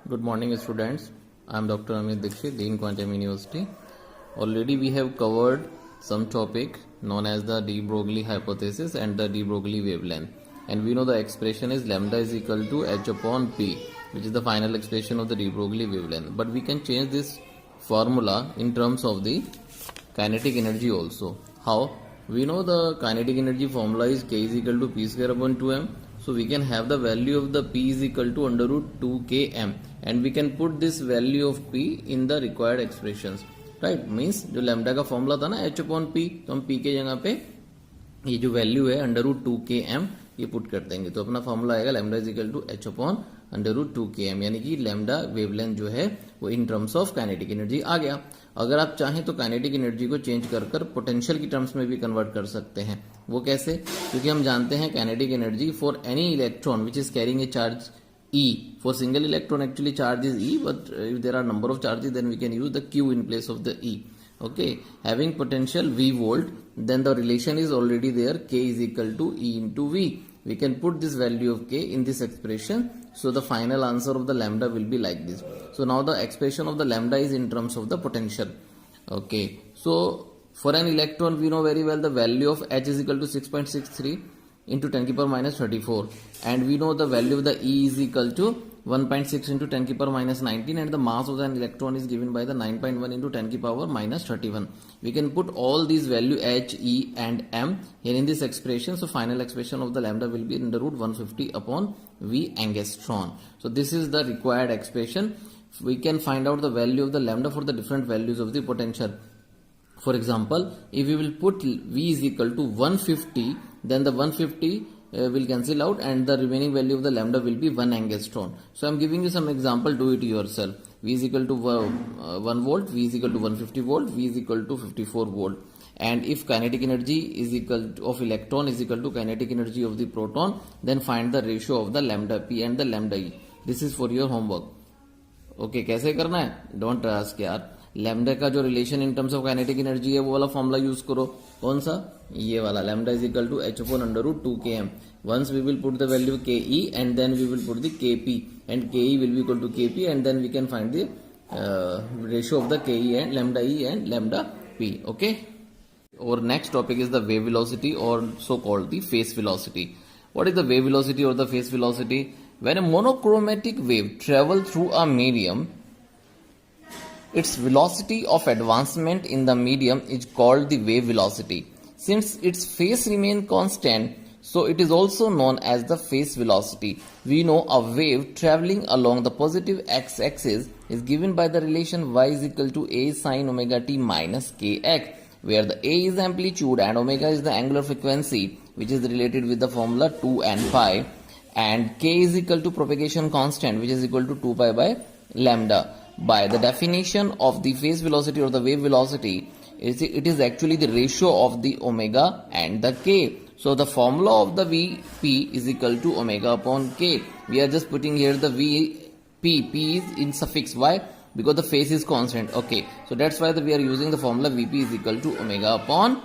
Good morning, students. I am Dr. Amit Dixit, Dean Quantum University. Already we have covered some topic known as the de Broglie hypothesis and the de Broglie wavelength. And we know the expression is lambda is equal to h upon p, which is the final expression of the de Broglie wavelength. But we can change this formula in terms of the kinetic energy also. How? We know the kinetic energy formula is k is equal to p square upon 2m. So we can have the value of the p is equal to under root 2km, and we can put this value of p in the required expressions, right? Means जो lambda का formula था ना h upon p, तो हम p के जगह पे ये जो वैल्यू है अंडर रूट 2km ये पुट कर देंगे, तो अपना फॉर्मूला आएगा lambda is equal to h upon under root 2km, यानी कि लैम्डा वेवलेंथ जो है वो in terms of kinetic energy आ गया. अगर आप चाहें तो काइनेटिक एनर्जी को चेंज कर कर पोटेंशियल की टर्म्स में भी कन्वर्ट कर सकते हैं. वो कैसे? क्योंकि हम जानते हैं kinetic energy for any electron which is carrying a charge E. For single electron actually charge is E, but if there are number of charges then we can use the Q in place of the E. Okay, having potential V volt, then the relation is already there, K is equal to E into V. We can put this value of K in this expression, so the final answer of the lambda will be like this. So now the expression of the lambda is in terms of the potential. Okay, so for an electron we know very well the value of H is equal to 6.63 into 10 to the power minus 34, and we know the value of the E is equal to 1.6 into 10 to the power minus 19, and the mass of an electron is given by the 9.1 into 10 to the power minus 31. We can put all these value H, E and M here in this expression, so final expression of the lambda will be under root 150 upon V angstrom. So this is the required expression. We can find out the value of the lambda for the different values of the potential. For example, if we will put V is equal to 150, then the 150 will cancel out and the remaining value of the lambda will be 1 angstrom. So I am giving you some example, do it yourself. V is equal to 1 volt, V is equal to 150 volt, V is equal to 54 volt. And if kinetic energy is equal to, of electron is equal to kinetic energy of the proton, then find the ratio of the lambda P and the lambda E. This is for your homework. Okay, कैसे करना है? Don't ask यार. Lambda का जो relation in terms of kinetic energy है वो वाला formula use करो. कौन सा? ये वाला, lambda is equal to h upon under root 2km. Once we will put the value ke and then we will put the kp, and ke will be equal to kp, and then we can find the ratio of the ke and lambda e and lambda p. Okay, और next topic is the wave velocity और so called the phase velocity. What is the wave velocity और the phase velocity? When a monochromatic wave travel through a medium, its velocity of advancement in the medium is called the wave velocity. Since its phase remains constant, so it is also known as the phase velocity. We know a wave traveling along the positive x-axis is given by the relation y is equal to a sin omega t minus kx, where the a is amplitude and omega is the angular frequency, which is related with the formula 2 and pi, and k is equal to propagation constant, which is equal to 2 pi by lambda. By the definition of the phase velocity or the wave velocity, it is actually the ratio of the omega and the k. So the formula of the Vp is equal to omega upon k. We are just putting here the Vp. P is in suffix. Why? Because the phase is constant. Okay, so that's why we are using the formula Vp is equal to omega upon